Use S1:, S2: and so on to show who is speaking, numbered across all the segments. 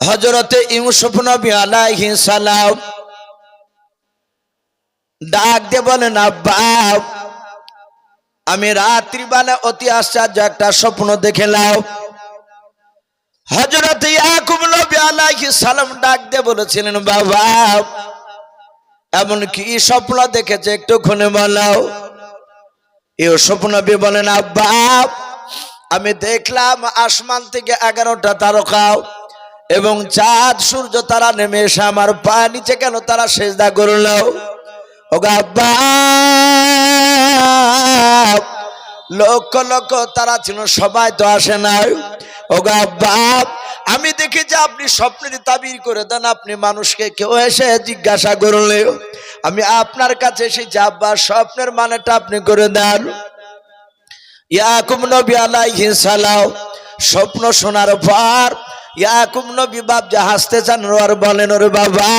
S1: হযরতে ইউসুফ নবী আলাইহিস সালাম ডাক দিয়ে বলেন, আব্বা আমি রাত্রিবেলা অতি আশ্চর্য একটা স্বপ্ন দেখলাম। হযরতে ইয়াকুব নবী আলাইহিস সালাম ডাক দিয়ে বলেছিলেন, বাবা এমন কি স্বপ্ন দেখেছে একটু খুলে বলো। ইউসুফ নবী বলেন, আব্বা আমি দেখলাম আসমান থেকে 11টা তারকা এবং চাঁদ সূর্য তারা নেমে এসে আমার পা নিচে কেন তারা সেজদা করলো। ওগো আব্বা লক্ষ লক্ষ তারা ছিল, সবাই তো আসে নাই। ওগো আব্বা আমি দেখি যে আপনি স্বপ্নের তাবির করে দেন, আপনি মানুষকে কেউ এসে জিজ্ঞাসা করলে আমি আপনার কাছে এসেছি, আব্বা স্বপ্নের মানেটা আপনি করে দেন। ইয়াকুব নবী আলাইহিস সালাম স্বপ্ন শোনার পর ইয়াকুব নবী বাপ হাসতে চান আর বলেন, ওরে বাবা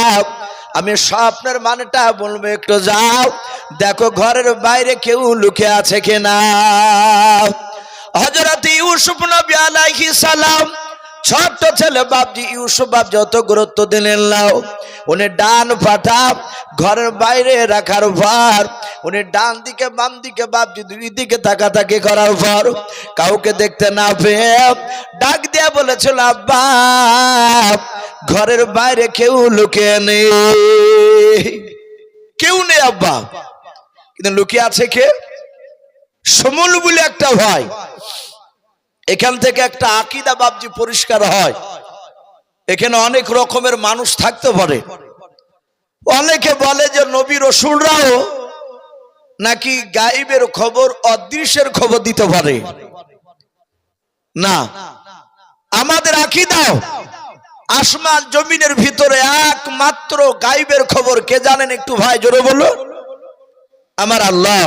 S1: আমি স্বপ্নের মানেটা বলবো, একটু যাও দেখো ঘরের বাইরে কেউ লুকে আছে কিনা। হযরত ইউসুফ নবী আলাইহিস সালাম ছোট্ট ছেলে বাপজি ইউসুফ বাপ যত গুরুত্ব দিলেন নাও, উনি ডান পাটা ঘরের বাইরে রাখার পর উনি ডান দিকে বাম দিকে বাপজি দুই দিকে তাকাতাকি করার পর কাউকে দেখতে না পেয়ে ডাক দিয়ে বলেছিল, আব্বা ঘরের বাইরে কেউ লুকিয়ে নেই, কেউ নেই আব্বা। কিন্তু লুকিয়ে আছে কে? সমুল বলে একটা ভাই। এখান থেকে একটা আকীদা বাপজি পরিষ্কার হয়, এখানে অনেক রকমের মানুষ থাকতে পারে। অনেকে বলে যে নবী রাসূলরাও নাকি গায়েবের খবর অদৃশ্যের খবর দিতে পারে না। আমাদের আকীদা আসমান জমিনের ভিতরে একমাত্র গায়েবের খবর কে জানেন? একটু ভাই জোরে বলো, আমার আল্লাহ।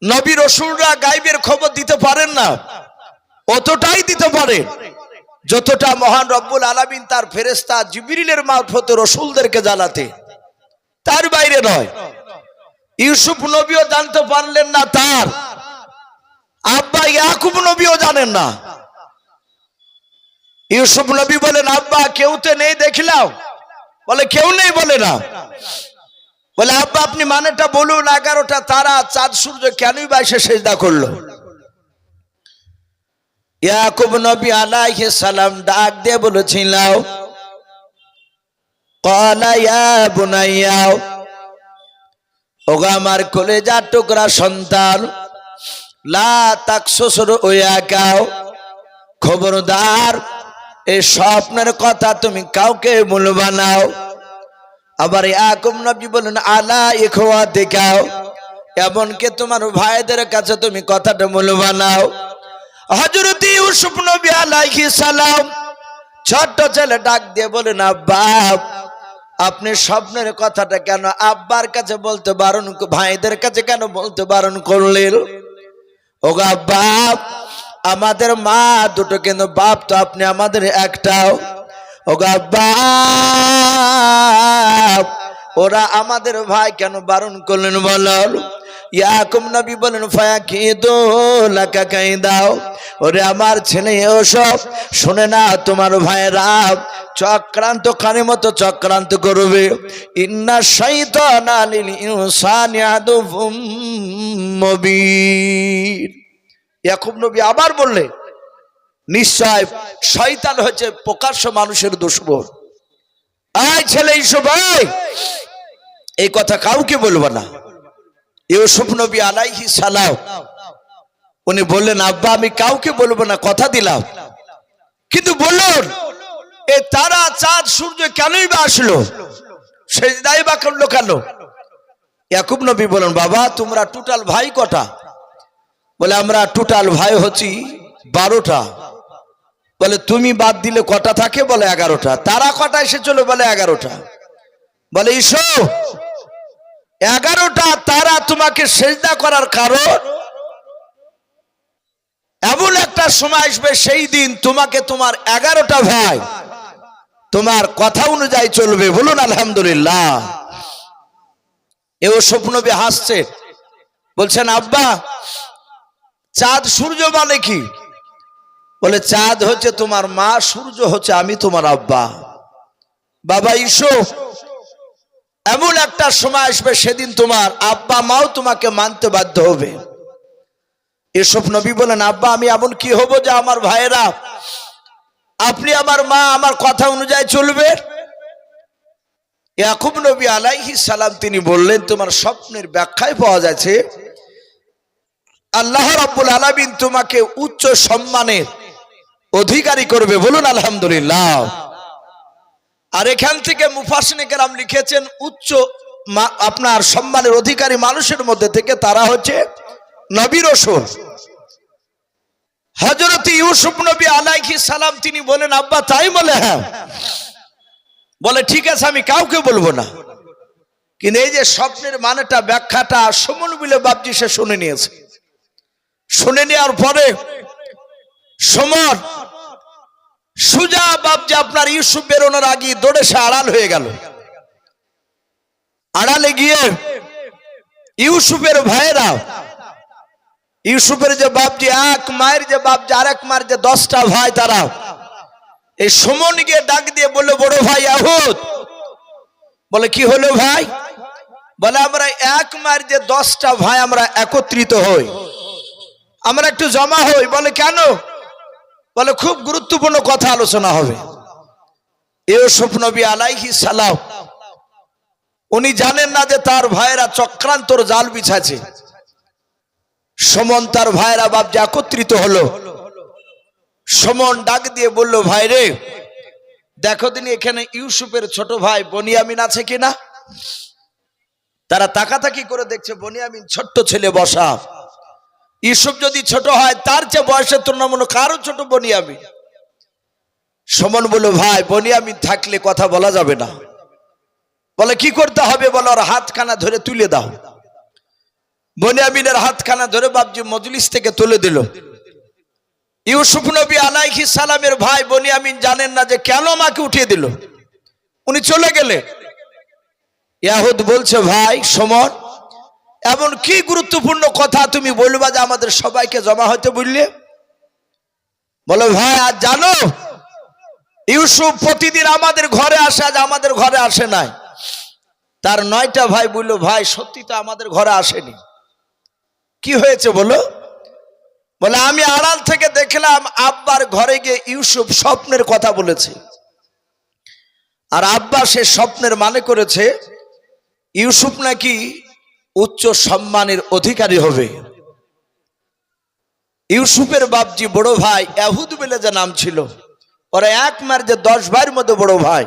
S1: নবী রাসূলরা গায়েবের খবর দিতে পারেন না, অতটাই দিতে পারে যতটা মহান রব্বুল আলামিন তার ফেরেশতা জিবরিলের মারফতে রাসূলদেরকে জানাতে, তার বাইরে নয়। ইউসুফ নবীও জানতে পারলেন না, তার আব্বা ইয়াকুব নবীও জানেন না। ইউসুফ নবী বলেন, আব্বা কেউ তো নেই দেখলাম। বলে কেউ নেই, বলে না। বলে আব্বা আপনি মানেটা বলুন, 11টা তারা চাঁদ সূর্য কেনই বা এসে সেজদা করলো? ইয়াকুব নবী আলাইহিস সালাম ডাক দিয়ে বলেছিল, ক্বালা ইয়া বুনাইয়া, ওগো আমার কলেজার টুকরা সন্তান, লা তাকসুস রুয়াকা, খবরদার এই স্বপ্নের কথা তুমি কাউকে বলবা না। আবার ইয়াকুব নবী বলেন, আলা ইখওয়াতিকা, এমনকি তোমার ভাইদের কাছে তুমি কথাটা বলবা না। হযরত ইউসুফ নবী আলাইহিস সালাম ছোট্ট ছেলে ডাক দিয়ে বলেন, আব্বা আপনি স্বপ্নের কথাটা কেন আব্বার কাছে বলতে বারণ, ভাইদের কাছে কেন বলতে বারণ করলেন? ওগো আব্বা আমাদের মা দুটো, কিন্তু বাপ তো আপনি আমাদের একটাও। ওগো আব্বা ওরা আমাদের ভাই, কেন বারণ করলেন বলো? ইয়াকুব নবী বলেন, ফায়াকিদু লাকা কাইদাও, ওরে আমার ছেলে ওসব শুনে না, তোমার ভাইরা চক্রান্ত কানের মতো চক্রান্ত করবে। ইন্না শাইতানা লিল ইনসানি আদুউম মুবিন। ইয়াকুব নবী আবার বললে, নিশ্চয় শয়তান হচ্ছে প্রকাশ্য মানুষের দুশমন। আয় ছেলে ইউসুফ, এই কথা কাউকে বলবো না। ইউসুফ নবী আলাইহিস সালাম উনি বললেন, আব্বা আমি কাউকে বলবো না, কথা দিলাম। কিন্তু বলুন এই তারা চাঁদ সূর্য কেনই বা আসলো, সেজদাই বা করলো কেন? ইয়াকুব নবী বলেন, বাবা তোমরা টোটাল ভাই কটা? বলে আমরা টোটাল ভাই হচ্ছি 12টা। বলে তুমি বাদ দিলে কটা থাকে? বলে 11টা। তারা কটা এসে চলো? বলে 11টা। বলে ইসো 11টা তারা তোমাকে সেজদা করার কারণ, এমন একটা সময় আসবে সেই দিন তোমাকে তোমার 11টা ভাই তোমার কথা অনুযায়ী চলবে। বলুন আলহামদুলিল্লাহ। ইউসুফ নবী হাসছে, বলছেন, আব্বা চাঁদ সূর্য মানে কি? বলে চাঁদ হচ্ছে তোমার মা, সূর্য হচ্ছে আমি তোমার আব্বা। বাবা ইউসুফ, এমন একটা সময় আসবে সেদিন তোমার আব্বা মাও তোমাকে মানতে বাধ্য হবে। ইউসুফ নবী বলেন, আব্বা আমি এমন কি হব যে আমার ভাইয়েরা, আপনি আমার মা আমার কথা অনুযায়ী চলবে? ইয়াকুব নবী আলাইহিস সালাম তিনি বললেন, তোমার স্বপ্নের ব্যাখ্যায় পাওয়া যাচ্ছে আল্লাহ রাব্বুল আলামিন তোমাকে উচ্চ সম্মানের অধিকারী করবে। বলুন আলহামদুলিল্লাহ। আর এখান থেকে মুফাসসিরিনে কেরাম লিখেছেন, উচ্চ আপনার সম্মানের অধিকারী মানুষের মধ্যে থেকে তারা হচ্ছে নবী রাসূল। হযরত ইউসুফ নবী আলাইহিস সালাম তিনি বলেন, আব্বা তাই? বলে হ্যাঁ। বলে ঠিক আছে, আমি কাউকে বলবো না। কিন্তু এই যে স্বপ্নের মানেটা ব্যাখ্যাটা সুমন বলে বাপজি সে শুনে নিয়েছে। শুনে নেওয়ার পরে সুমন সুজা বাপজি আপনার ইউসুফ বেরোনোর আগে দৌড়ে সে আড়াল হয়ে গেল। আড়ালে গিয়ে ইউসুফের ভাইয়েরা, ইউসুফের যে বাপজি এক মায়ের যে বাপজি আর এক মায়ের যে 10টা ভাই, তারা এই সুমন গিয়ে ডাক দিয়ে বললো, বড় ভাই আহুত। বলে কি হলো ভাই? বলে আমরা এক মায়ের যে 10টা ভাই আমরা একত্রিত হই, আমরা একটু জমা হই। বলে কেন? বলে খুব গুরুত্বপূর্ণ কথা আলোচনা হবে। ইউসুফ নবী আলাইহিস সালাম উনি জানেন না যে তার ভাইয়েরা চক্রান্তর জাল বিছাছে। সুমন তার ভাইয়েরা বাপজি একত্রিত হলো। সুমন ডাক দিয়ে বলল, ভাই রে দেখো তিনি এখানে ইউসুফের ছোট ভাই বনিয়ামিন আছে কিনা। তারা তাকাতাকি করে দেখছে বনিয়ামিন ছোট্ট ছেলে বসা। ইউসুফ যদি ছোট হয় তার চেয়ে বয়সের তুলনামূলক আরো ছোট বনিয়ামিন। সুমন বলল, ভাই বনিয়ামিন থাকলে কথা বলা যাবে না। বলে কি করতে হবে? বলে ওর হাতখানা ধরে তুলে দাও। বনিয়ামিনের হাতখানা ধরে বাপজি মজলিস থেকে তুলে দিল। ইউসুফ নবী আলাইহিস সালামের ভাই বনিয়ামিন জানেন না যে কেন মাকে উঠিয়ে দিল। উনি চলে গেলে ইয়াহুদ বলছে, ভাই সুমন এমন কি গুরুত্বপূর্ণ কথা তুমি বলবা যে আমাদের সবাইকে জমা হতে বললে? বলে ভাই আজ জানো ইউসুফ প্রতিদিন আমাদের ঘরে আসে, আজ আমাদের ঘরে আসে নাই। তার 9টা ভাই বলল, ভাই সত্যি তো আমাদের ঘরে আসেনি। কি হয়েছে বলো? বলে আমি আড়াল থেকে দেখলাম আব্বার ঘরে গিয়ে ইউসুফ স্বপ্নের কথা বলেছে। আর আব্বা সে স্বপ্নের মানে করেছে ইউসুফ নাকি উচ্চ সম্মানের অধিকারী হবে। ইউসুফের বাপজি বড় ভাই এহুদ বলে যে নাম ছিল, ওরা এক মার যে 10 ভাইয়ের মধ্যে বড় ভাই,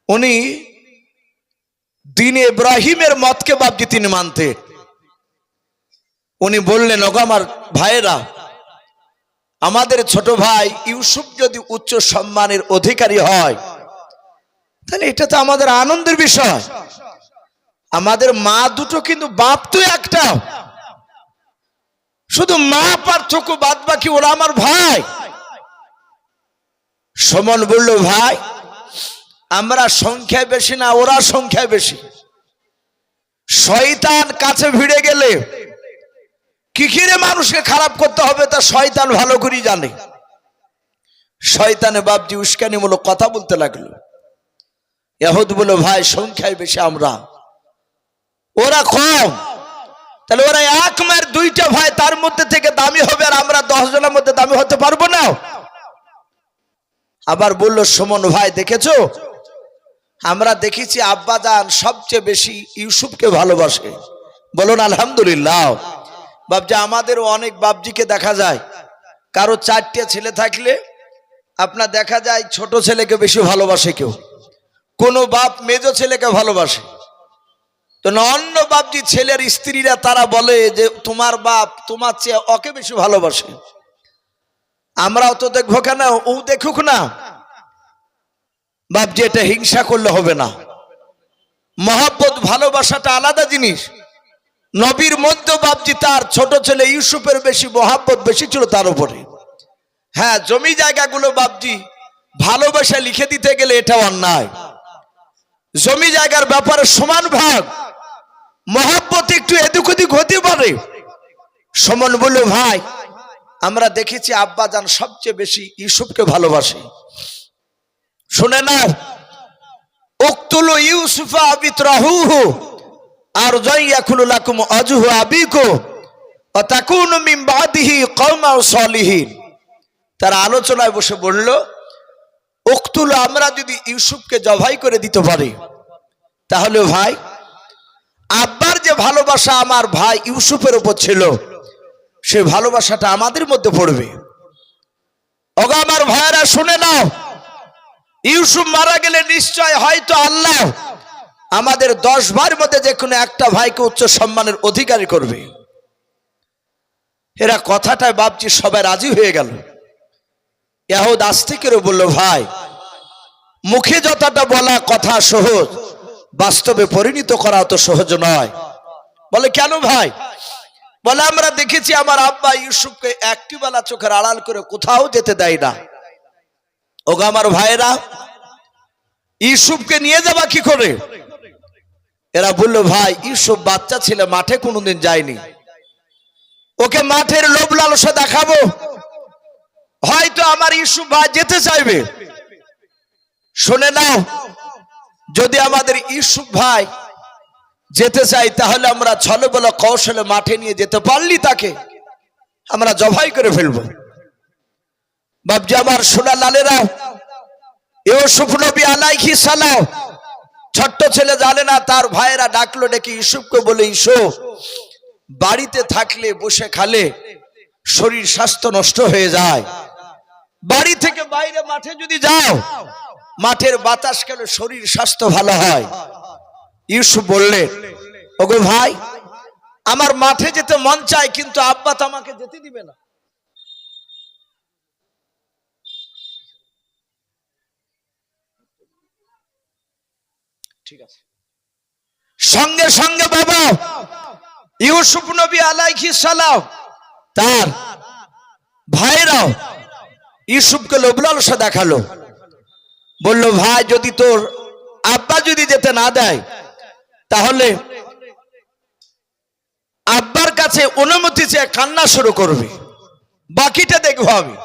S1: উনি দ্বীনে ইব্রাহিমের মতকে বাপজি তিনি মানতেন। উনি বললেন, ওগো আমার ভাইয়েরা, আমাদের ছোট ভাই ইউসুফ যদি উচ্চ সম্মানের অধিকারী হয় তাহলে এটা তো আমাদের আনন্দের বিষয়। আমাদের মা দুটো কিন্তু বাপ তো একটা, শুধু মা পার্থক্য, বাদ বাকি ওরা আমার ভাই। সুমন বলল, ভাই আমরা সংখ্যায় বেশি না, ওরা সংখ্যায় বেশি। শয়তান কাছে ভিড়ে গেলে কি করে মানুষকে খারাপ করতে হবে তা শয়তান ভালো করেই জানে। শয়তানে বাপজি উস্কানিমূলক কথা বলতে লাগলো। ইহুদ বলল, ভাই সংখ্যায় বেশি আমরা, ওরা কম। তাহলে ওরা এক মায়ের 2টা ভাই, তার মধ্যে থেকে দামি হবে, আর আমরা 10 জনের মধ্যে দামি হতে পারবো না। আবার বলল, সুমন ভাই দেখেছো, আমরা দেখেছি আব্বাজান সবচেয়ে বেশি ইউসুফকে ভালোবাসে। বলুন আলহামদুলিল্লাহ। বাপজি আমাদেরও অনেক বাপজিকে দেখা যায়, কারো 4টে ছেলে থাকলে আপনার দেখা যায় ছোট ছেলেকে বেশি ভালোবাসে কেউ, কোনো বাপ মেজো ছেলেকে ভালোবাসে। তো অন্য বাপজি ছেলের স্ত্রীরা তারা বলে যে তোমার বাপ তোমার চেয়ে ওকে বেশি ভালোবাসে। আমরাও তো দেখবো কেন, ও দেখুক না। বাপজি এটা হিংসা করলে হবে না। মহব্বত ভালোবাসাটা আলাদা জিনিস। নবীর মধ্যে বাপজি তার ছোট ছেলে ইউসুফের বেশি মহব্বত বেশি ছিল তার উপরে। হ্যাঁ, জমি জায়গাগুলো বাপজি ভালোবাসা লিখে দিতে গেলে এটা অন্যায়। জমি জায়গার ব্যাপারে সমান ভাগ, মহব্বত একটু এদিক ওদিক হতে পারে। সুমন বলল, ভাই আমরা দেখেছি আব্বা জান সবচেয়ে বেশি ইউসুফকে ভালোবাসে। শুনে নাও, উকতুলু ইউসুফা বিতরাহুহু আরজাইয়াকুলু লাকুম আজহু আবিকু ওয়া তাকুনু মিন বাদিহি কওমান সালিহিন। তারা আলোচনায় বসে বলল, উকতুলু, আমরা যদি ইউসুফকে জবাই করে দিতে পারি তাহলে ভাই আব্বার যে ভালোবাসা আমার ভাই ইউসুফের উপর ছিল সে ভালোবাসাটা আমাদের মধ্যে পড়বে। ওগো আমার ভাইরা শুনে নাও, ইউসুফ মারা গেলে নিশ্চয় হয়তো আল্লাহ আমাদের 10 ভাইয়ের মধ্যে যে কোনো একটা ভাইকে উচ্চ সম্মানের অধিকারী করবে। এরা কথাটায় বাপজি সবাই রাজি হয়ে গেল। ইহুদ আস্তে করে বলল, ভাই মুখে যতটা বলা কথা সহজ, বাস্তবে পরিণত করা তো সহজ নয়। বলে কেন ভাই? বলে আমরা দেখেছি আমার আব্বা ইউসুফকে একটি বেলা চোখের আড়াল করে কোথাও যেতে দেয় না। ওগো আমার ভাইরা, ইউসুফকে নিয়ে যাবা কি করে? এরা বলল, ভাই ইউসুফ বাচ্চা ছেলে, মাঠে কোনোদিন যায়নি, ওকে মাঠের লোভ লালসা দেখাবো, হয়তো আমার ইউসুফ ভাই যেতে চাইবে। শুনে নাও, যদি আমাদের ইউসুফ ভাই যেতে চাই তাহলে আমরা ছলে বলে কৌশলে মাঠে নিয়ে যেতে পারলি তাকে আমরা জবাই করে ফেলবো। বাপজি আমার সোনা লালেরা, ইউসুফ নবী আলাইহিস সালাম ছোট্ট ছেলে জানে না, তার ভাইয়েরা ডাকলো, ডেকে ইউসুফকে বলে, ইউসুফ বাড়িতে থাকলে বসে খালে শরীর স্বাস্থ্য নষ্ট হয়ে যায়, বাড়ি থেকে বাইরে মাঠে যদি যাও মাঠের বাতাস খেলে শরীর স্বাস্থ্য ভালো হয়। ইউসুফ বললেন, ওগো ভাই আমার মাঠে যেতে মন চায়, কিন্তু আব্বা তো আমাকে যেতে দিবে না। ঠিক আছে, সঙ্গে সঙ্গে বাবা ইউসুফ নবী আলাইহিস সালাম তার ভাইরাও ইউসুফকে লোভ লালসা দেখালো। বলল, ভাই যদি তোর আব্বা যদি যেতে না দেয় তাহলে আব্বার কাছে অনুমতি চেয়ে কান্না শুরু করবে, বাকিটা দেখবো আমি।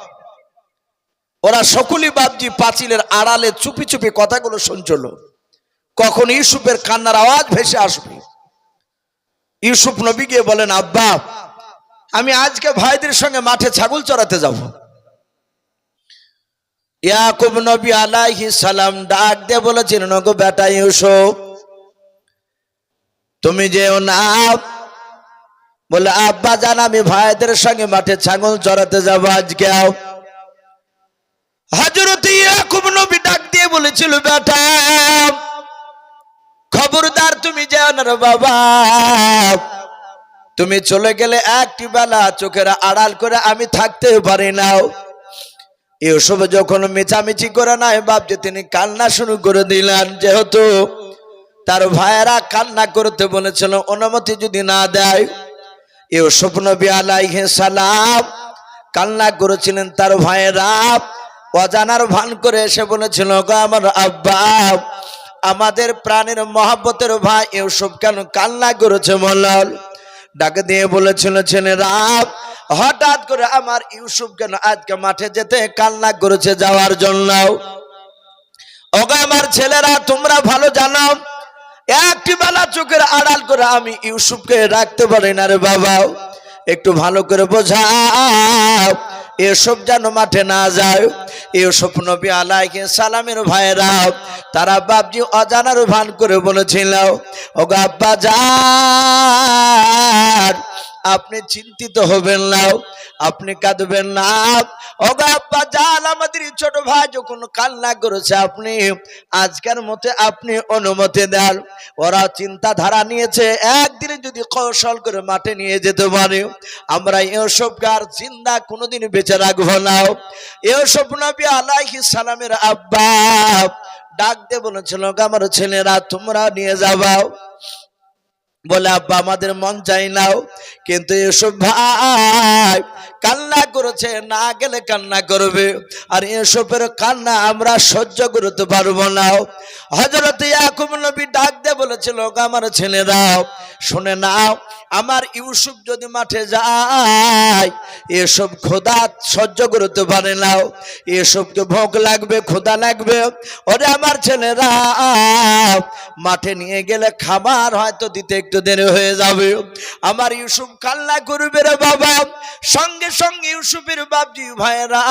S1: ওরা সকলেই বাপজি পাঁচিলের আড়ালে চুপি চুপি কথাগুলো শুনছিল, কখন ইউসুফের কান্নার আওয়াজ ভেসে আসবে। ইউসুফ নবী গিয়ে বলেন, আব্বা আমি আজকে ভাইদের সঙ্গে মাঠে ছাগল চড়াতে যাব। ইয়াকুব নবী আলাইহিস সালাম ডাক দিয়ে বলেছিলেন, ওগো বেটা ইউসুফ তুমি যেও না। বলে, আব্বা জান আমি ভাইদের সঙ্গে মাঠে ছাগল চড়াতে যাব আজকে। হযরত ইয়াকুব নবী ডাক দিয়ে বলেছিল, বেটা খবরদার তুমি যেও না রে বাবা, তুমি চলে গেলে একটি বেলা চোখের আড়াল করে আমি থাকতে পারি না। ইউসুফ যখন মিছামিছি করে নাই বাপজি তিনি কান্না শুরু করে দিলেন, যেহেতু তার ভাইয়েরা কান্না করতে বলেছিল, অনুমতি যদি না দেয়। ইউসুফ নবী আলাইহিস সালাম কান্না করেছিলেন। তার ভাইয়েরা অজানার ভান করে এসে বলেছিল, গো আমার আব্বা আমাদের প্রাণের মহব্বতের ভাই ইউসুফ কেন কান্না করেছে? মোল্লাল ডাক দিয়ে বলেছিল, ছেলেরা হঠাৎ করে আমার ইউসুফ কেন আজকে মাঠে যেতে কান্না করেছে যাওয়ার জন্য। ওগো আমার ছেলেরা তোমরা ভালো জানো, একটি বেলা চোখের আড়াল করে আমি ইউসুফকে রাখতে পারি না রে বাবা, একটু ভালো করে বোঝাও এসব যেন মাঠে না যায়। ইউসুফ নবী আলাইহিস সালামের ভাইরা তারা বাপজি অজানার ভান করে বলেছিল, ওগো আব্বা জান আপনি চিন্তিত হবেন না, আপনি কাঁদবেন না। ওগো আব্বা জান আমাদের ছোট ভাই যখন কান্না করেছে আপনি আজকের মতে আপনি অনুমতি দেন। ওরা চিন্তাধারা নিয়েছে একদিনে যদি কৌশল করে মাঠে নিয়ে যেতে পারে আমরা ইউসুফকে আর জিন্দা কোনোদিন বেঁচে রাখবো না। ইউসুফ নবী আলাইহিস সালামের আব্বা ডাক দিয়ে বলেছিল, আমার ছেলেরা তোমরা নিয়ে যাবা। বলে, আব্বা আমাদের মন চাই নাও, কিন্তু ইউসুফ ভাই কান্না করেছে, না গেলে কান্না করবে, আর ইউসুফের কান্না আমরা সহ্য করতে পারবো না। হযরত ইয়াকুব নবী ডাক দিয়ে বলেছিল, আমার ছেলেরা শুনে নাও, আমার ইউসুফ যদি মাঠে যায় এসব খোদা সহ্য করতে পারে না, এসবকে ভোগ লাগবে, খোদা লাগবে। ওরে আমার ছেলেরা, মাঠে নিয়ে গেলে খাবার হয়তো দিতে একটু দেরি হয়ে যাবে। আমার ইউসুফ কান্না করবে রে বাবা। সঙ্গে সঙ্গে ইউসুফের বাপজি ভাইরা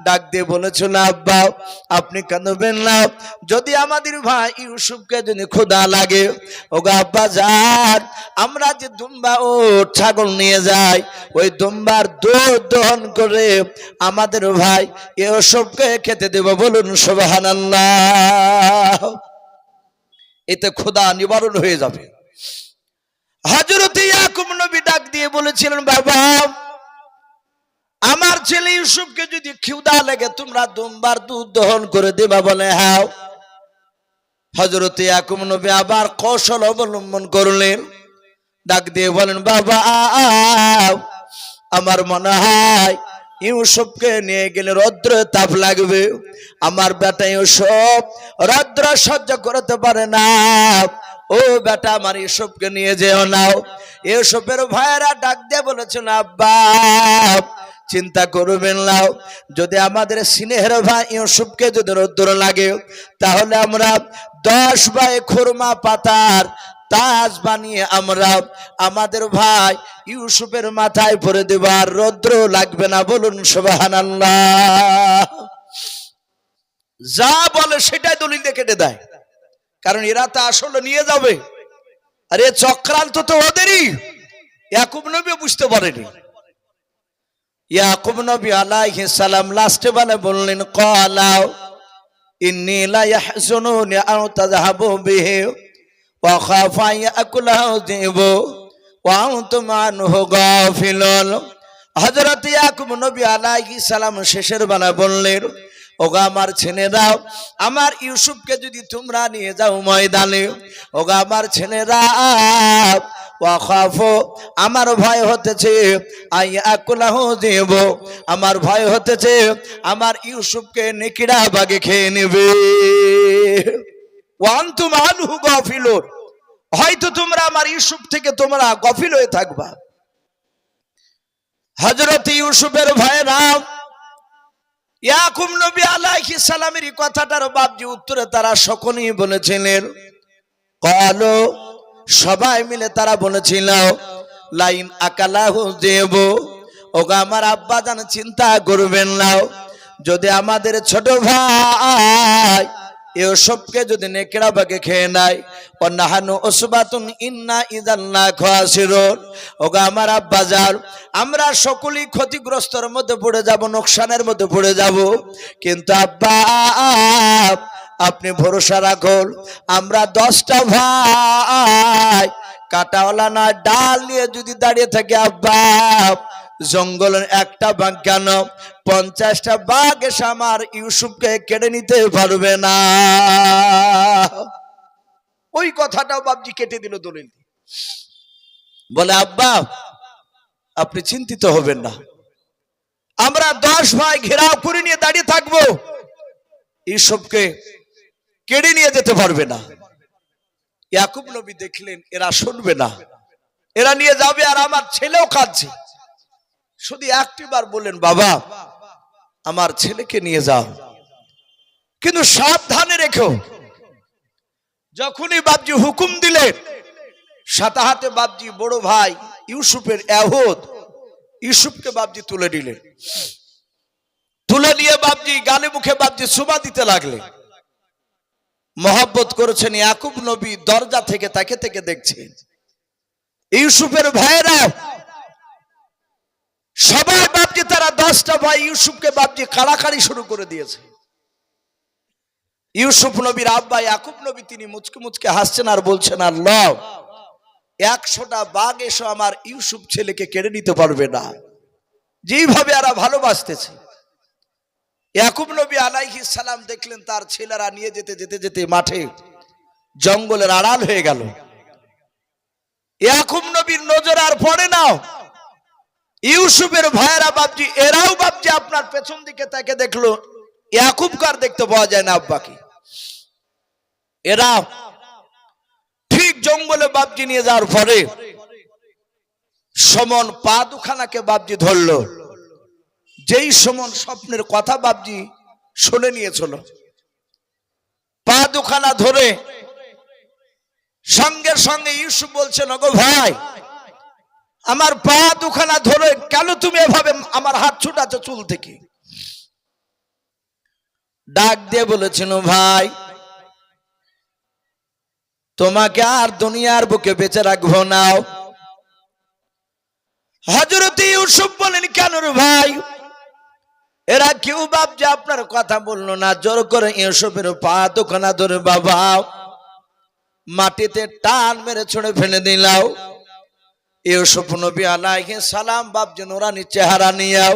S1: ডাক দিয়ে বলেছিল, আব্বা আপনি কাঁদবেন না, যদি আমাদের ভাই ইউসুফকে যদি খোদা লাগে, ওগো আব্বা যান, আমরা যে দুম্বা ও ছাগল নিয়ে যাই, ওই দুম্বার দুধ দহন করে আমাদের ভাই ইউসুফকে খেতে দেব। বলুন সুবহানাল্লাহ। এতে খোদা নিবারণ হয়ে যাবে। হযরত ইয়াকুব নবী ডাক দিয়ে বলেছিলেন, বাবা আমার ছেলে ইউসুফকে যদি ক্ষুধা লাগে তোমরা দুম্বার দুধ দহন করে দেবা। বলে হ্যাঁ। হযরত ইয়াকুব নবী আবার কৌশল অবলম্বন করলেন, ডাক দিয়ে বলেন, বাবা আমার মনে হয় ইউসুফকে নিয়ে গেলে রৌদ্র তাপ লাগবে, আমার বেটা ইউসুফ রৌদ্র সহ্য করতে পারে না। ও বেটা আমার ইউসুফকে নিয়ে যেও না। ইউসুফের ভাইয়েরা ডাক দিয়ে বলেছেন, আব্বা চিন্তা করবেন না, যদি আমাদের স্নেহের ভাই ইউসুফকে যদি রৌদ্র লাগে তাহলে আমরা 10 বাই খুরমা পাতার তাজ বানিয়ে আমরা আমাদের ভাই ইউসুফের মাথায় পরে দেব, আর রৌদ্র লাগবে না। বলুন সুবহানাল্লাহ। যা বলে সেটাই দলিল দিয়ে কেটে দেয়, কারণ এরা তা আসলে নিয়ে যাবে। আর এ চক্রান্ত তো ওদেরই। ইয়াকুব নবী বুঝতে পারেনি। ইয়াকুব নবী আলাইহিস সালাম লাস্টে বলে বললেন, ক্বালা ইন্নী লা ইয়াহজুনুনি আন তাযহাবু বিহি ওয়া খাফা ইয়াকুলাহু যিবু ওয়া আনতুম আনহু গাফিলুন। হযরত ইয়াকুব নবী আলাইহিস সালাম শেষের বেলা বললেন, ওগো আমার ছেলেরা, আমার ইউসুফকে যদি তোমরা নিয়ে যাও ময়দানে, ওগো আমার ছেলেরা, আমার ভয় হতেছে আমার ভয় হতেছে আমার ইউসুফকে নেকিড়া বাগে খেয়ে নেবে। ওয়ান্তুম আনহু গাফিলুন, হয়তো তোমরা আমার ইউসুফ থেকে তোমরা গাফিল হয়ে থাকবা। হযরত ইউসুফের ভাইরা ইয়াকুব নবী আলাইহিস সালামের কথাটার বাপজি উত্তরে তারা সকলেই বলেছিলেন, ক্বালু সবাই মিলে তারা বলেছিল, লাইন আকালাহু দেব। ওগো আমার আব্বা জান চিন্তা করবেন না, যদি আমাদের ছোট ভাই ইউসুফকে যদি নেকড়া বাগে খেয়ে নেয়, ওয়ানাহানু উসবাতুন ইন্না ইযান লা খাসিরুন। ওগো আমার আব্বা জান, আমরা সকলেই ক্ষতিগ্রস্তর মধ্যে পড়ে যাব, নোকসানের মধ্যে পড়ে যাব। কিন্তু আব্বা আপনি ভরসা রাখুন, আমরা 10টা ভাই কাটাওয়ালা না ডাল নিয়ে যদি দাঁড়িয়ে থাকি, আব্বা জঙ্গলের একটা বাঘ কেন 50টা বাঘ এসে আমার ইউসুফকে কেড়ে নিতে পারবে না। ওই কথাটাও বাপজি কেটে দিল দলিল। বলে, আব্বা আপনি চিন্তিত হবেন না, আমরা 10 ভাই ঘেরাও করে নিয়ে দাঁড়িয়ে থাকবো, ইউসুফকে কেড়ে নিয়ে যেতে পারবে না। ইয়াকুব নবী দেখলেন এরা শুনবে না, এরা নিয়ে যাবে, আর আমার ছেলেও কাঁদছে। শুধু একটিবার বললেন, বাবা আমার ছেলেকে নিয়ে যাও, কিন্তু সাবধানে রেখো। যখনই বাপজি হুকুম দিলেন, সাথে হাতে বাপজি বড় ভাই ইউসুফের এহুদ ইউসুফকে বাপজি তুলে নিলেন। তুলে নিয়ে বাপজি গালে মুখে বাপজি সুমা দিতে লাগলেন। মহব্বত করেছেন ইয়াকুব নবী, দরজা থেকে তাকে থেকে দেখছেন। ইউসুফের ভাইয়েরা সবাই বাপজি তারা 10টা ভাই ইউসুফকে বাপজি কাড়াকাড়ি শুরু করে দিয়েছে। ইউসুফ নবীর আব্বা ইয়াকুব নবী তিনি মুচকে মুচকে হাসছেন আর বলছেন, আল্লাহ 100টা বাঘ এসে আমার ইউসুফ ছেলেকে কেড়ে নিতে পারবে না, যেইভাবে এরা ভালোবাসতেছে। ইয়াকুব নবী আলাইহিস সালাম দেখলেন তার ছেলেরা নিয়ে যেতে যেতে যেতে মাঠে জঙ্গলের আড়াল হয়ে গেল। ইয়াকুব নবীর নজর আর পড়ে না। ইউসুফের ভাইয়েরা বাপজি এরাও বাপজি আপনার পেছন দিকে তাকে দেখলো, ইয়াকুবকে আর দেখতে পাওয়া যায় না আব্বাকে। এরা ঠিক জঙ্গলে বাপজি নিয়ে যাওয়ার পরে সমন পা দুখানাকে বাপজি ধরলো। যেই সমন স্বপ্নের কথা বাপজি শুনে নিয়েছিল, পা দুখানা ধরে সঙ্গে সঙ্গে ইউসুফ বলছেন, ওগো ভাই, আমার পা দুখানা ধরে কেন তুমি এভাবে আমার হাত ছুটাচ্ছ চুল থেকে? ডাক দিয়ে বলেছেন, ভাই, তোমাকে আর দুনিয়ার বুকে বেঁচে রাখবো না। হযরত ইউসুফ বলেন, কেন রে ভাই? এরা কেউ বাপজি আপনার কথা বললো না। জোর করে ইউসুফের পা দুখানা ধরে বাবা মাটিতে টান মেরে ছুঁড়ে ফেলে দিলাও। ইউসুফ নবী আলাইহিস সালাম বাপজি নুরানি চেহারা নিয়ে,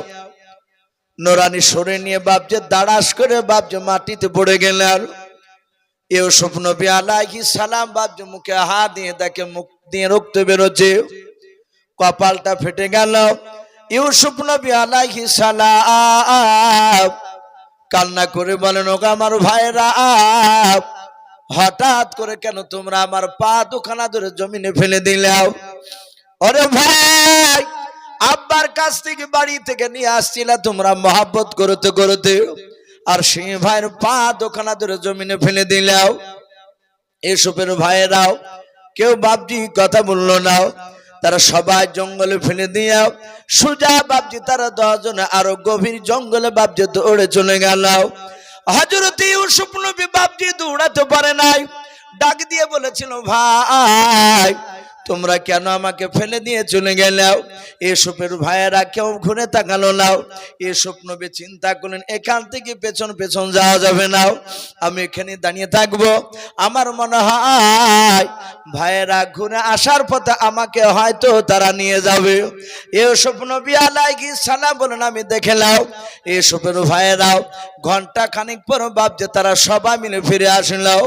S1: নুরানি সরে নিয়ে বাপজি দাঁড়াস করে বাপজি মাটিতে পড়ে গেলেন। ইউসুফ নবী আলাইহিস সালাম বাপজি মুখে হাত দিয়ে দেখে মুখ দিয়ে রক্ত বেরোচ্ছে, কপালটা ফেটে গেল। ইউসুফ নবী আলাইহিস সালাম কান্না করে বলেন, ওগো আমার ভাইরা, হঠাৎ করে কেন তোমরা আমার পা দুখানা ধরে জমিনে ফেলে দিলাও? ওরে ভাই, আব্বার কাছ থেকে বাড়ি থেকে নিয়ে আসছিলা তোমরা মহব্বত করতে করতে, আর সেই ভাইয়ের পা দুখানা ধরে জমিনে ফেলে দিলাও। ইউসুফের ভাইয়েরাও কেউ বাপজি কথা বললো না, তারা সবাই জঙ্গলে ফেলে দিয়া সোজা বাপজি তারা 10 জনে আরো গভীর জঙ্গলে বাপজি দৌড়ে চলে গেল। হযরত ইউসুফ নবী বাপজি দৌড়াতে পারে নাই, ডাক দিয়ে বলেছিল, ভাই, তোমরা কেন আমাকে ফেলে দিয়ে চলে গেলে? ইউসুফের ভাইয়েরা কেউ ঘুরে তাকালো না। ইউসুফ নবী চিন্তা করলেন, এখান থেকে পেছন পেছন যাওয়া যাবে না, আমি এখানে দাঁড়িয়ে থাকবো। আমার মনে হয় ভাইয়েরা ঘুরে আসার পথে আমাকে হয়তো তারা নিয়ে যাবে। ইউসুফ নবী আলাইহিস সালাম বলেন, আমি দেখে নাও। ইউসুফের ভাইয়েরাও ঘন্টা খানিক পর বাপজি তারা সবাই মিলে ফিরে আসলো।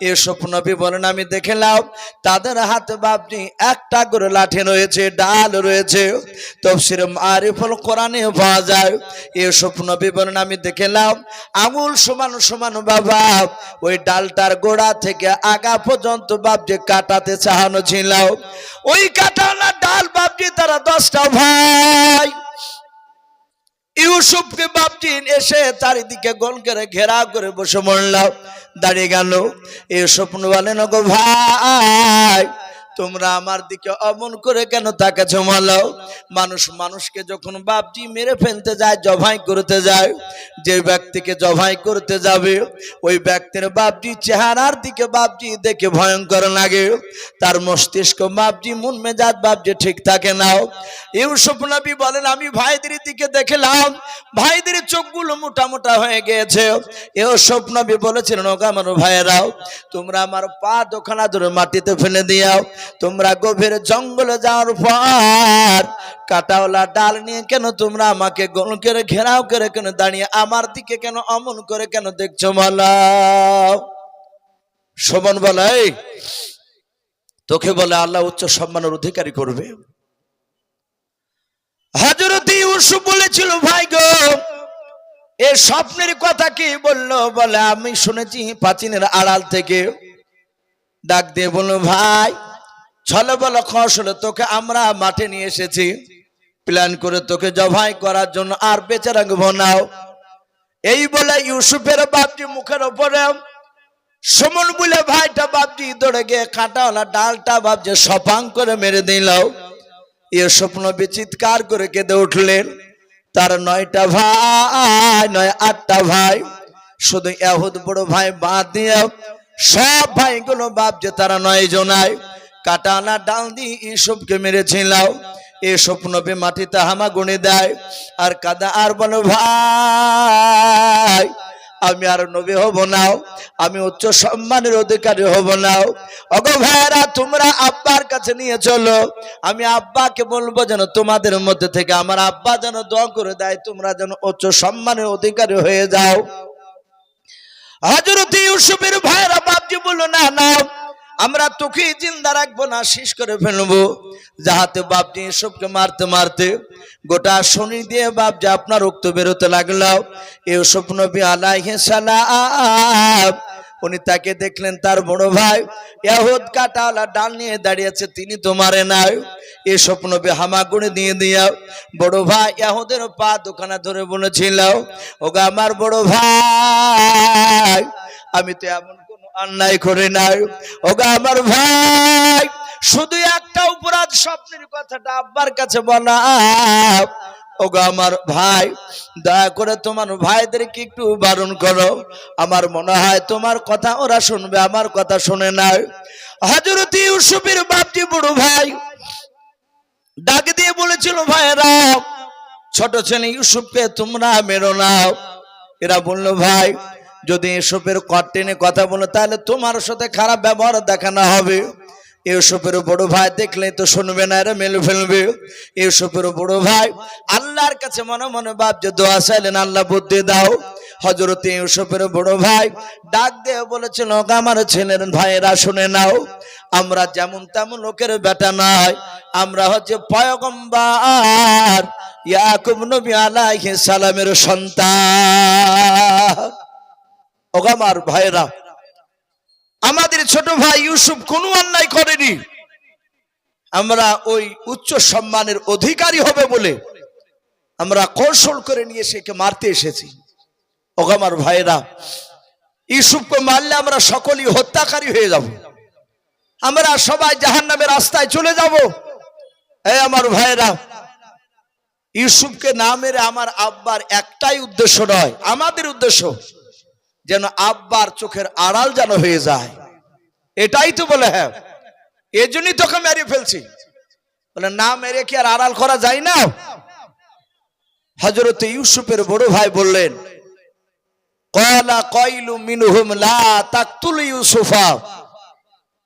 S1: ইউসুফ নবী বলেন, আমি দেখে নাও তাদের হাতে বাপজি একটা করে লাঠি রয়েছে, ডাল রয়েছে। তাফসীর মারিফুল কোরআনে পাওয়া যায়। ইউসুফ নবী বলেন, আমি দেখলাম আঙুল সমান সমান বাবা ওই ডালটার গোড়া থেকে আগা পর্যন্ত বাপজি কাটাতে চাহানো ছিল। ওই কাটানা ডাল বাপজি তারা 10টা ভাই ইউসুফকে বাপজি এসে চারিদিকে গোল করে ঘেরাও করে বসে মরলাম, দাঁড়িয়ে গেল। ইউসুফ বলেন, ওগো ভাই, তোমরা আমার দিকে অমন করে কেন তাকাচ্ছো? মালাও মানুষ মানুষকে যখন বাপজি মেরে ফেলতে যায়, জবাই করতে যায়, যে ব্যক্তিকে জবাই করতে যাবে ওই ব্যক্তির বাপজি চেহারার দিকে বাপজি দেখে ভয়ঙ্কর লাগে, তার মস্তিষ্ক বাপজি মন মেজাজ বাপজি ঠিক থাকে না। ইউসুফ নবী বলেন, আমি ভাইদের দিকে দেখলাম ভাইদের চোখগুলো মোটা মোটা হয়ে গিয়েছে। ইউসুফ নবী বলেছিলেন, ওগো আমার ভাইয়েরাও, তোমরা আমার পা দুখানা ধরে মাটিতে ফেলে দিও। তোমরা গভীর জঙ্গলে যাওয়ার পর কাটাওয়ালা ডাল নিয়ে কেন তোমরা আমাকে গোল করে ঘেরাও করে কেন দাঁড়িয়ে আমার দিকে কেন অমন করে কেন দেখছো? বলো। শোভন বলে, তোকে বলে আল্লাহ উচ্চ সম্মানের অধিকারী করবে। হযরত ইউসুফ বলেছিল, ভাই গো, এ স্বপ্নের কথা কি বললো? বলে, আমি শুনেছি প্রাচীনের আড়াল থেকে। ডাক দিয়ে বলল, ভাই, ছলে বলো খসলে তোকে আমরা মাঠে নিয়ে এসেছি প্ল্যান করে তোকে জবাই করার জন্য, আর বেঁচে রাখবো না। এই বলে ইউসুফের বাপজি মুখের উপরে সমন বলে ভাইটা বাপজি দৌড়ে গিয়ে কাঁটাওয়ালা ডালটা বাপজি সপাং করে মেরে দিল। ইউসুফ নবী চিৎকার করে কেঁদে উঠলেন। তার 9টা ভাই নয় 8টা ভাই, শুধু এহুদ বড় ভাই বাদ দিয়ে সব ভাইগুলো বাপজি তারা 9 জনায় কাটানা ডাল দিয়ে ইউসুফকে মেরেছিল। ইউসুফ নবী মাটিতে হামা গুনে দেয় আর কাদা আর বলো, ভাই, আমি আর নবী হব না, আমি উচ্চ সম্মানের অধিকারী হব না। ওগো ভাইরা, তোমরা আব্বার কাছে নিয়ে চলো, আমি আব্বাকে বলবো যেন তোমাদের মধ্যে থেকে আমার আব্বা যেন দোয়া করে দেয়, তোমরা যেন উচ্চ সম্মানের অধিকারী হয়ে যাও। হযরত ইউসুফের ভাইরা বাপজি বলল, না না, আমরা তোকে জিন্দা রাখবো না, শেষ করে ফেলবো। যাহাতে বাপজি ইউসুফকে মারতে মারতে গোটা শনি দিয়ে বাপজি আপনার রক্ত বেরোতে লাগলো। ইউসুফ নবী আলাইহিস সালাম উনি তাকে দেখলেন তার বড় ভাই ইহুদ কাঁটাওয়ালা ডাল নিয়ে দাঁড়িয়েছে, তিনি তো মারে নাই। এ স্বপ্ন হামাগুড়ি দিয়ে দিয়া বড় ভাই ইহুদের পা দোকানে ধরে বলেছিল, ওগো আমার বড় ভাই, আমি তো এমন কোন অন্যায় করি নাই। ওগো আমার ভাই, শুধু একটা অপরাধ, স্বপ্নের কথাটা আব্বার কাছে বলা। ওগো আমার ভাই, দয়া করে তোমার ভাইদেরকে একটু বারণ করো, আমার মনে হয় তোমার কথা ওরা শুনবে, আমার কথা শুনে নাই। হযরত ইউসুফের বাপজি বড় ভাই ডাক দিয়ে বলেছিল, ভাইরা ছোট ছেলে ইউসুফকে তোমরা মেরো না। এরা বললো, ভাই যদি ইউসুফের কটেনে কথা বলো তাহলে তোমার সাথে খারাপ ব্যবহার দেখানো হবে। ইউসুফের বড় ভাই দেখলে তো শুনবে না, এরা মেলে ফেলবে। ইউসুফের বড় ভাই আল্লাহর কাছে মনে মনে ভাবছে, দোয়া চাইলেন, আল্লাহ বুদ্ধি দাও। হযরত ইউসুফের বড় ভাই ডাক দিয়ে বলেছিল, আমার ছেলের ভাইয়েরা শুনে নাও, আমরা যেমন তেমন লোকের বেটা নয়, আমরা হচ্ছে পয়গম্বর ইয়াকুব নবী আলাইহিস সালামের সন্তান। ওগো আমার ভাইয়েরা, আমাদের ছোট ভাই ইউসুফ কোনো অন্যায় করেনি, আমরা ওই উচ্চ সম্মানের অধিকারী হবে বলে আমরা কৌশল করে নিয়ে সেকে মারতে এসেছি। ওগো আমার ভাইয়েরা, ইউসুফকে মারলে আমরা সকলেই হত্যাকারী হয়ে যাব, আমরা সবাই জাহান্নামের রাস্তায় চলে যাব। এই আমার ভাইয়েরা, ইউসুফকে না মেরে আমার আব্বার একটাই উদ্দেশ্য নয়, আমাদের উদ্দেশ্য যেন আব্বার চোখের আড়াল যেন হয়ে যায়, এটাই তো বলে। হ্যাঁ, এজন্যই তোকে মেরে ফেলছি। বলে না মেরে কি আর আড়াল করা যায় না? হযরত ইউসুফের বড় ভাই বললেন, ক্বালা কাইলু মিনহুম লা তাকতুল ইউসুফা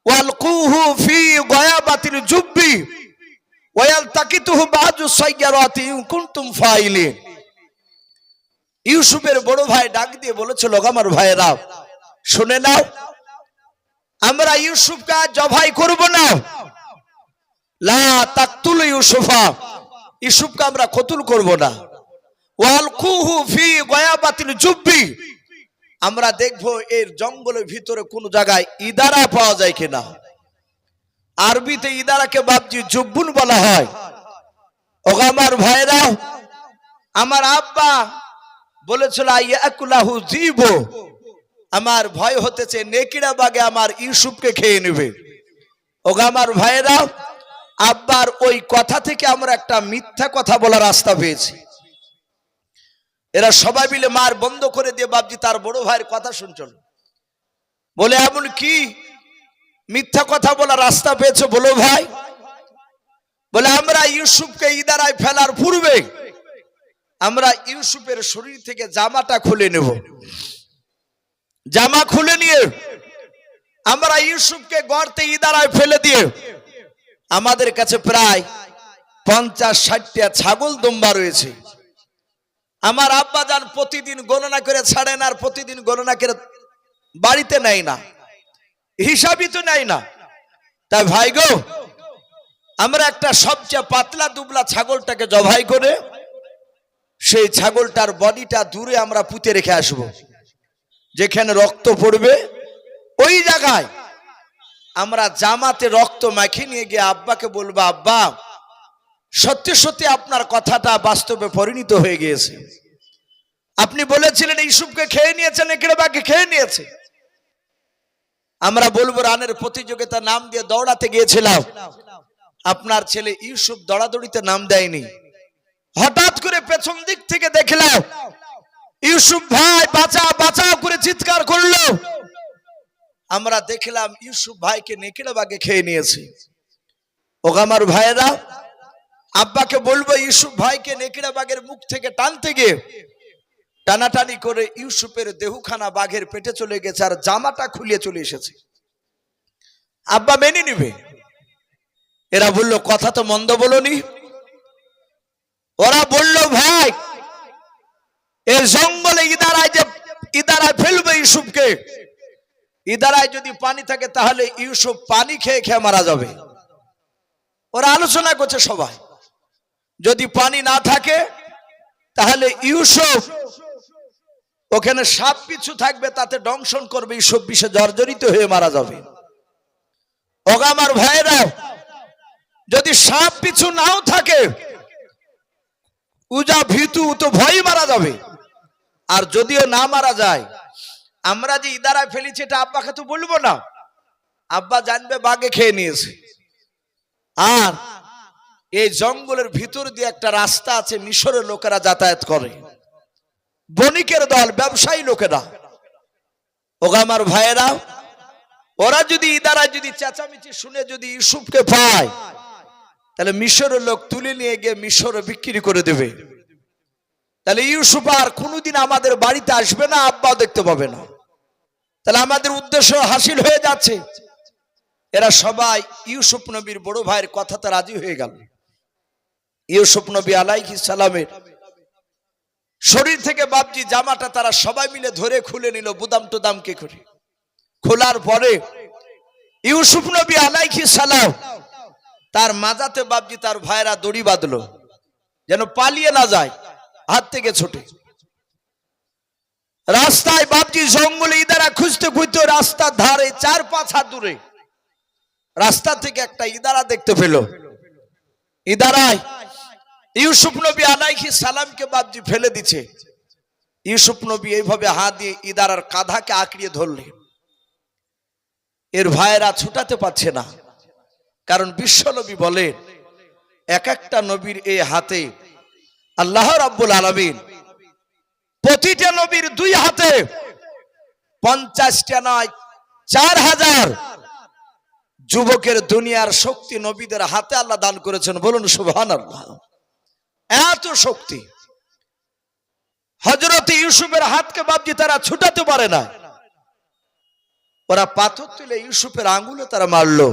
S1: ওয়ালকুহু ফি গায়াবাতিল জুব্বি ওয়ালতাকিতুহু বাযু সাইয়ারাতি ইন কুনতুম ফাইলিন। ইউসুফের বড় ভাই ডাক দিয়ে বলেছিল, আমার ভাইয়েরা শুনে নাও, আমরা ইউসুফকে জবাই করব না। লা তাকতুল ইউসুফা, ইউসুফকে আমরা কতল করব না। ওয়ালকুহু ফি গায়াবাতিল জুব্বি, আমরা দেখব এর জঙ্গলের ভিতরে কোন জায়গায় ইদারা পাওয়া যায় কিনা। আরবিতে ইদারাকে বাবজি জুব্বুন বলা হয়। ওগো আমার ভাইয়েরা, আমার আব্বা বলেছিল ইয়াকুলাহু জীবো, আমার ভয় হতেছে নেকিড়া বাগে আমার ইউসুফকে খেয়ে নেবে। ওগো আমার ভাইয়েরা, আব্বার ওই কথা থেকে আমরা একটা মিথ্যা কথা বলার রাস্তা পেয়েছি। এরা সবাই মিলে মার বন্ধ করে দিয়ে বাবজি তার বড় ভাইয়ের কথা শুনছিল। বলে, এমন কি মিথ্যা কথা বলার রাস্তা পেয়েছে বলো ভাই? বলে, আমরা ইউসুফকে ইদারায় ফেলার পূর্বে আমরা ইউসুফের শরীর থেকে জামাটা খুলে নেব। জামা খুলে নিয়ে আমরা ইউসুফকে গর্তে ইদারায় ফেলে দিয়ে, আমাদের কাছে প্রায় 50-60টা ছাগল দুম্বা রয়েছে। আমার আব্বা জান প্রতিদিন গণনা করে ছাড়েন, আর প্রতিদিন গণনা করে বাড়িতে নেয় না, হিসাবই তো নেয় না। তাই ভাই গো, আমরা একটা সবচেয়ে পাতলা দুবলা ছাগলটাকে জবাই করে সেই ছাগলটার বডিটা দূরে আমরা পুঁতে রেখে আসবো। যেখানে রক্ত পড়বে ওই জায়গায় আমরা জামাতে রক্ত মাখিয়ে নিয়ে গিয়ে আব্বাকে বলবো, আব্বা সত্যি সত্যি আপনার কথাটা বাস্তবে পরিণত হয়ে গিয়েছে। আপনি বলেছিলেন ইউসুফকে খেয়ে নিয়েছেন, নেকড়েবাঘে খেয়ে নিয়েছে। আমরা বলবো, রানের প্রতিযোগিতা নাম দিয়ে দৌড়াতে গিয়েছিলাম, আপনার ছেলে ইউসুফ দৌড়াদৌড়িতে নাম দেয়নি। হঠাৎ করে পেছন দিক থেকে দেখলাম ইউসুফ ভাই বাঁচাও বাঁচাও করে চিৎকার করলো। আমরা দেখলাম ইউসুফ ভাইকে নেকড়েবাঘে খেয়ে নিয়েছে। ওগো আমার ভাইয়েরা, আব্বাকে বলবো ইউসুফ ভাইকে নেকড়েবাঘের মুখ থেকে টানতে গিয়ে টানাটানি করে ইউসুফের দেহখানা বাঘের পেটে চলে গেছে, আর জামাটা খুলে চলে এসেছে। আব্বা মেনে নিবে? এরা বলল, কথা তো মন্দ বলনি। ওরা বলল, ভাই এই জঙ্গলে ইদারায় ফেলবে ইউসুফকে, ইদারায় যদি পানি থাকে তাহলে ইউসুফ পানি খেয়ে খেয়ে মারা যাবে। ওরা আলোচনা করছে সবাই, যদি পানি না থাকে তাহলে ইউসুফ ওখানে সাপ কিছু থাকবে, তাতে দংশন করবে, এইসব বিষে জর্জরিত হয়ে মারা যাবে। ওগো আমার ভাইরা, যদি সাপ কিছু নাও থাকে, উজা ভীতু তো ভয় মারা যাবে। আর যদিও না মারা যায়, আমরা যে ইদারায় ফেলেছি এটা আব্বাকে তো বলবো না, আব্বা জানবে বাঘে খেয়ে নিয়েছে। আর এই জঙ্গলের ভিতর দিয়ে একটা রাস্তা আছে, মিশরের লোকেরা যাতায়াত করে, বণিকের দল, ব্যবসায়ী লোকেরা। ওগো আমার ভাইয়েরা, ওরা যদি ইদারায় যদি চেঁচামেচি শুনে যদি ইউসুফকে পায়, তাহলে মিশরের লোক তুলে নিয়ে গিয়ে মিশরে বিক্রি করে দেবে। তাহলে ইউসুফ আর কোনোদিন আমাদের বাড়িতে আসবে না, আব্বাও দেখতে পাবে না। তাহলে আমাদের উদ্দেশ্য হাসিল হয়ে যাচ্ছে। এরা সবাই ইউসুফ নবীর বড় ভাইয়ের কথাতে রাজি হয়ে গেল। ইউসুফ নবী আলাইহিস সালামের শরীর থেকে বাপজি জামাটা তারা সবাই মিলে ধরে খুলে নিল, বুদাম টুদামকে করে। খোলার পরে ইউসুফ নবী আলাইহিস সালাম তার মাজাতে বাপজি তার ভাইরা দড়ি বাঁধলো, যেন পালিয়ে না যায় হাত থেকে ছুটে। রাস্তায় বাপজি জঙ্গলে ইদারা খুঁজতে খুঁজতে রাস্তার ধারে 4-5 হাত দূরে রাস্তা থেকে একটা ইদারা দেখতে পেল। ইদারায় ইউসুফ নবী আলাইহিস সালামকে বাপজি ফেলে দিচ্ছে। ইউসুফ নবী এইভাবে হাত দিয়ে ইদারার কাঁধাকে আঁকড়িয়ে ধরলেন। এর ভাইয়েরা ছুটাতে পারছে না, কারণ বিশ্ব নবী বলেন, এক একটা নবীর এই হাতে আল্লাহ রাব্বুল আলামিন প্রতিটা নবীর 2 হাতে 50টা নয় 4000 যুবকের দুনিয়ার শক্তি নবীদের হাতে আল্লাহ দান করেছেন। বলুন সুবহানাল্লাহ। এত শক্তি হযরত ইউসুফের হাতকে বাপজি তারা ছুটাতে পারে না। ওরা পাথর তুলে ইউসুফের আঙ্গুলে তারা মারলো,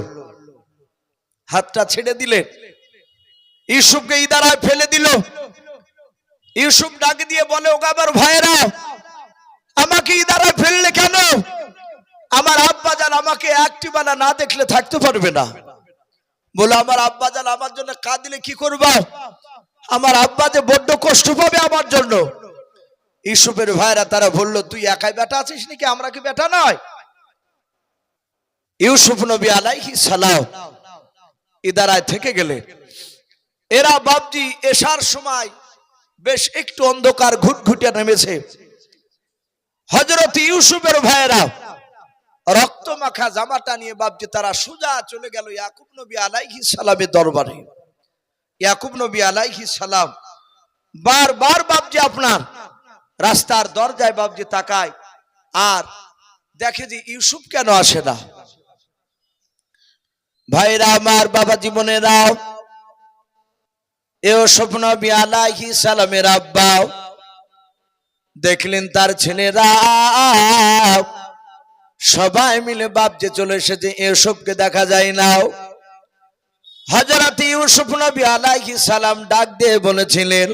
S1: হাতটা ছেড়ে দিলেন, ইউসুফকে ইদারায় ফেলে দিল। ইউসুফ ডাক দিয়ে বলে, ওগো আমার ভাইরা, আমাকে ইদারায় ফেললে কেন? আমার আব্বা জান আমাকে একটি বেলা না দেখলে থাকতে পারবে না। বলে, আমার আব্বা জান আমার জন্য কাঁদলে কি করবা? আমার আব্বা যে বড্ড কষ্ট পাবে আমার জন্য। ইউসুফের ভাইরা তারা বলল, তুই একাই বেটা আছিস নাকি? আমরা কি বেটা নয়? ইউসুফ নবী আলাইহিস সালাম ইদারায় থেকে গেলেন। এরা বাপজি এশার সময় বেশ একটু অন্ধকার ঘুটঘুটে নেমেছে। হযরত ইউসুফের ভাইরা রক্ত মাখা জামাটা নিয়ে বাপজি তারা সোজা চলে গেল ইয়াকুব নবী আলাইহিস সালামের দরবারে। ইয়াকুব নবী আলাইহিস সালাম বারবার বাপজি আপনার রাস্তার দরজায় বাপজি তাকায় আর দেখে যে ইউসুফ কেন আসে না। ভাইরা আমার, বাবা জীবনেরা, ইউসুফ নবী আলাইহিস সালামের আব্বা দেখলেন তার ছেলেরা সবাই মিলে বাপজি চলে এসেছে, ইউসুফকে দেখা যায় না। হযরত ইউসুফ নবী আলাইহিস সালাম ডাক দিয়ে বলেছিলেন,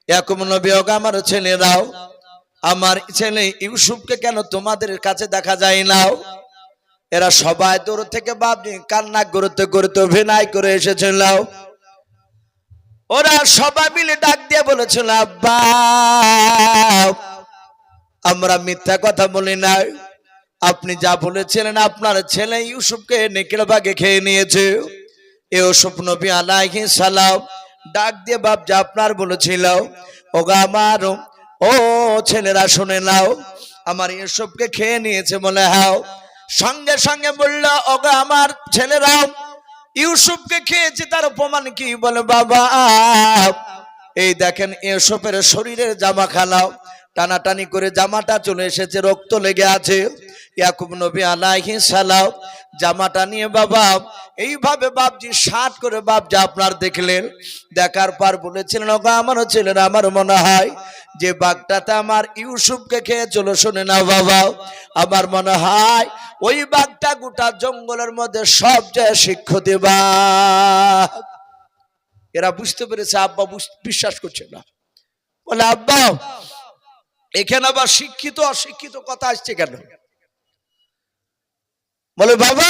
S1: ইয়াকুব নবী, ওগো আমার ছেলেরাও, আমার ছেলে ইউসুফকে কেন তোমাদের কাছে দেখা যায় না? এরা সবাই দূর থেকে বাপজি কান্না করতে করতে অভিনয় করে এসেছিল। ওরা সবাই মিলে ডাক দিয়ে বলেছিল, আব্বা, আমরা মিথ্যা কথা বলি না, আপনি যা বলেছিলেন আপনার ছেলে ইউসুফকে নেকড়ে বাঘে খেয়ে নিয়েছে। ইউসুফ নবী আলাইহিস সালাম ডাক দিয়ে বাপজি আপনার বলেছিল, ওগো আমার ও ছেলেরা শুনে নাও, আমার ইউসুফকে খেয়ে নিয়েছে বলে। হ্যাঁ। সঙ্গে সঙ্গে বলল, ওগো আমার ছেলেরা, ইউসুফকে খেয়েছে, তার প্রমাণ কি? বলে, বাবা, এই দেখেন ইউসুফের শরীরের জামা খানা টানাটানি করে জামাটা চলে এসেছে, রক্ত লেগে আছে। ইয়াকুব নবী আলাইহিস সালাম জামাটা নিয়ে বাবা এইভাবে বাপজি 60 করে বাপজি আপনার দেখলেন। দেখার পর বলেছিলেন, ওগো আমার ছেলেরা, আমার মনে হয় যে বাঘটাতে আমার ইউসুফকে খেয়ে চলো। শুনে না বাবা, আমার মনে হয় ওই বাঘটা গোটা জঙ্গলের মধ্যে সবচেয়ে শিক্ষিত বাঘ। এরা বুঝতে পেরেছে, আব্বা বিশ্বাস করছে না। বলে, আব্বা, এখানে আবার শিক্ষিত অশিক্ষিত কথা আসছে কেন? বলে, বাবা,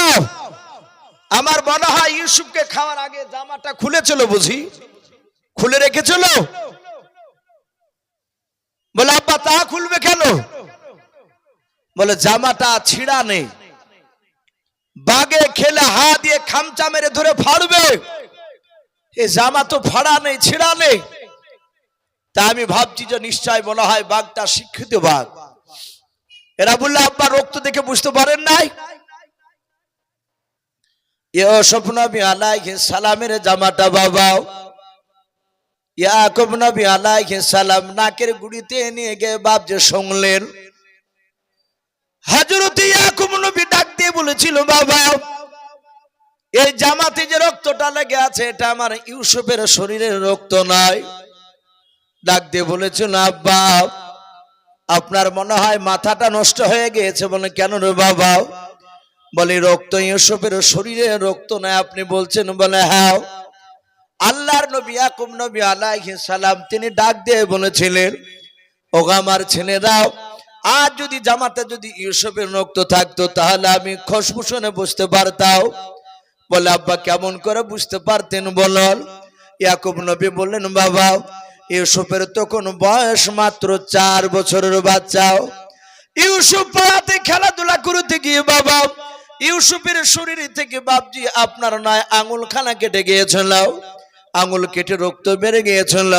S1: আমার মনে হয় ইউসুফকে খাওয়ার আগে জামাটা খুলেছিল, বুঝি খুলে রেখেছিল। বলে আব্বা তা খুলবে কেন? বলে জামাটা ছিঁড়া নেই, বাগে খেলে হা দিয়ে খামচা মেরে ধরে ফাড়বে, এই জামা তো ফাড়া নেই, ছিঁড়া নেই। তা আমি ভাবছি যে নিশ্চয় মনে হয় বাঘটা শিক্ষিত বাঘ। এরা বললে আব্বা রক্ত দেখে বুঝতে পারেন নাই? ইউসুফ নবী আলাইহিস সালামের জামাটা বাবা ইয়াকুব নবী আলাইহিস সালাম নাকের গুড়িতে নিয়ে গিয়ে বাপ যে শুনলেন। হযরত ইয়াকুব নবী ডাক দিয়ে বলেছিল, বাবা এই জামাতে যে রক্তটা লেগে আছে এটা আমার ইউসুফের শরীরের রক্ত নয়। ডাক দিয়ে বলেছিল, আব্বা আপনার মনে হয় মাথাটা নষ্ট হয়ে গিয়েছে। বলে কেন রে বাবা? বলে রক্ত ইউসুফের শরীরের রক্ত নয় আপনি বলছেন? বলে হ্যাঁ। আল্লাহর নবী ইয়াকুব নবী আলাইহিস সালাম তিনি ডাক দিয়ে বলেছিলেন, ওগো আমার ছেলেরাও, আজ যদি জামাতে যদি ইউসুফের রক্ত থাকতো তাহলে আমি খুশবু শুনে বুঝতে পারতাম। বলে আব্বা কেমন করে বুঝতে পারতেন বলুন? ইয়াকুব নবী বললেন, বাবা ইউসুফের তখন বয়স মাত্র 4 বছরের বাচ্চা। ইউসুফ পাড়াতে খেলাধুলা করতে গিয়ে বাবা ইউসুফের শরীর থেকে বাপজি আপনার নয় আঙুল খানা কেটে গিয়েছিল, আঙুল কেটে রক্ত বেড়ে গিয়েছিল।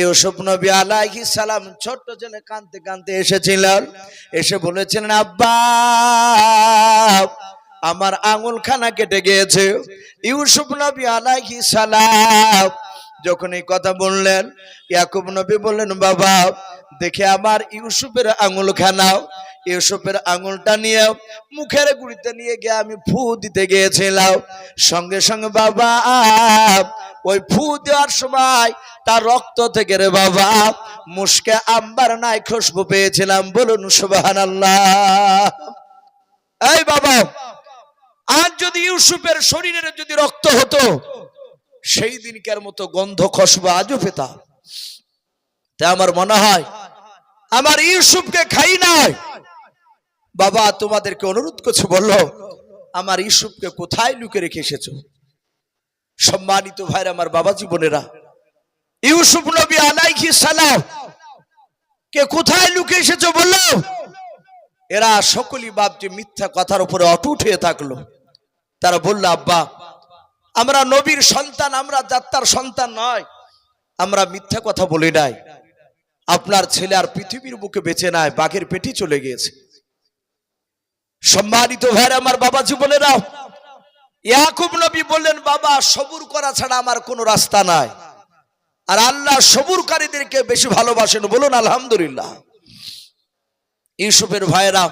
S1: ইউসুফ নবী আলাইহিস সালাম ছোট্ট ছেলে কাঁদতে কাঁদতে এসেছিলেন, এসে বলেছিলেন, আব্বা আমার আঙুল খানা কেটে গিয়েছে। ইউসুফ নবী আলাইহিস সালাম যখন এই কথা বললেন, ইয়াকুব নবী বললেন, বাবা দেখে আমার ইউসুফের আঙুল খানাও। ইউসুফের আঙুলটা নিয়ে মুখের গুড়িতে নিয়ে গিয়ে আমি ফু দিতে গিয়েছিলাম। সঙ্গে সঙ্গে বাবা ওই ফু দেওয়ার সময় তার রক্ত থেকে রে বাবা মুশকে আম্বার নাই খুশবু পেয়েছিলাম। বলুন সুবহানাল্লাহ। এই বাবা আজ যদি ইউসুফের শরীরের যদি রক্ত হতো সেই দিনকার মতো গন্ধ খুশবু আজও পেতাম। তা আমার মনে হয় আমার ইউসুফকে খাই নাই। বাবা তোমাদেরকে অনুরোধ করছে, বললো আমার ইউসুফকে কোথায় লুকিয়ে রেখে এসেছো? সম্মানিত ভাইরা আমার বাবা জীবনেরা, ইউসুফ নবী আলাইহিস সালাম কে কোথায় লুকিয়ে এসেছো বললো? এরা সকলেই বাপ যে মিথ্যা কথার উপরে অটুট হয়ে থাকলো। তারা বললো, আব্বা আমরা নবীর সন্তান, আমরা যাত্রার সন্তান নয়, আমরা মিথ্যা কথা বলি নাই। আপনার ছেলে আর পৃথিবীর বুকে বেঁচে নাই, বাঘের পেটে চলে গিয়েছে। সম্মানিত ভাইরা আমার বাবা জীবনেরা, ইয়াকুব নবী বললেন, বাবা সবুর করা ছাড়া আমার কোনো রাস্তা নাই। আর আল্লাহ সবুরকারীদেরকে বেশি ভালোবাসেন। বলুন আলহামদুলিল্লাহ। ইউসুফের ভাইরা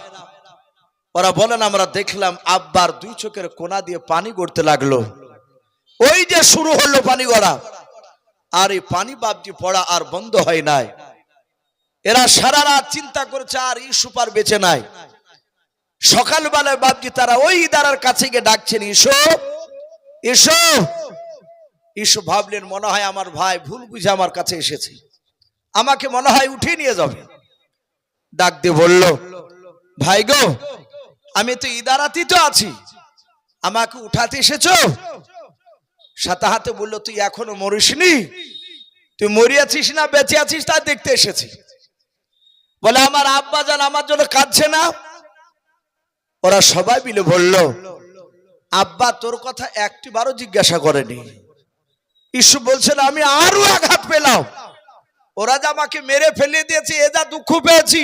S1: ওরা বলেন, আমরা দেখলাম আব্বার 2 চোখের কোনা দিয়ে পানি গড়তে লাগলো। ওই যে শুরু হলো পানি গড়া, আর এই পানি বাপজি পড়া আর বন্ধ হয় নাই। এরা সারা রাত চিন্তা করেছে আর ইউসুফ আর বেঁচে নাই। সকালবেলায় বাপজি তারা ওই ইদারার কাছে গিয়ে ডাকছেন, ইউসুফ ইউসুফ। ইউসুফ ভাবলেন মনে হয় আমার ভাই ভুল বুঝে আমার কাছে এসেছে, আমাকে মনে হয় উঠিয়ে নিয়ে যাবে। ডাক দিয়ে বলল, ভাই গো আমি তো ইদারাতেই তো আছি, আমাকে উঠাতে এসেছো? সাথে হাতে বললো, তুই এখনো মরিসনি, তুই মরিয়াছিস না বেঁচে আছিস তা দেখতে এসেছি। বলে আমার আব্বা জান আমার জন্য কাঁদছে না? ওরা সবাই মিলে বলল, আব্বা তোর কথা একটিবারও জিজ্ঞাসা করেনি। ইউসুফ বলছেন, আমি আরো আঘাত পেলাম, ওরা যে আমাকে মেরে ফেলে দিয়েছে এ যা দুঃখ পেয়েছি,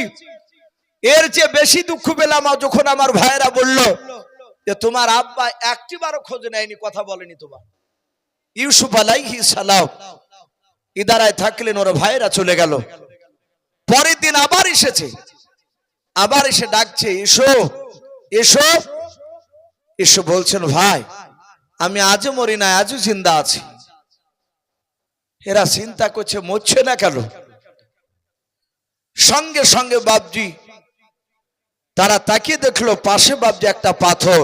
S1: এর চেয়ে বেশি দুঃখ পেলাম যখন আমার ভাইয়েরা বলল যে তোমার আব্বা একটিবারও খোঁজ নেয়নি, কথা বলেনি তোমার। ইউসুফ আলাইহিস সালাম ইদারায় থাকলেন, ওরা ভাইয়েরা চলে গেল। পরের দিন আবার এসেছে, আবার এসে ডাকছে, এসো এসো। এসো বলছেন, ভাই আমি আজও মরি নাই, আজও জিন্দা আছি। এরা চিন্তা করছে মরছে না কেন? সঙ্গে সঙ্গে বাপজি তারা তাকিয়ে দেখলো পাশে বাপজি একটা পাথর।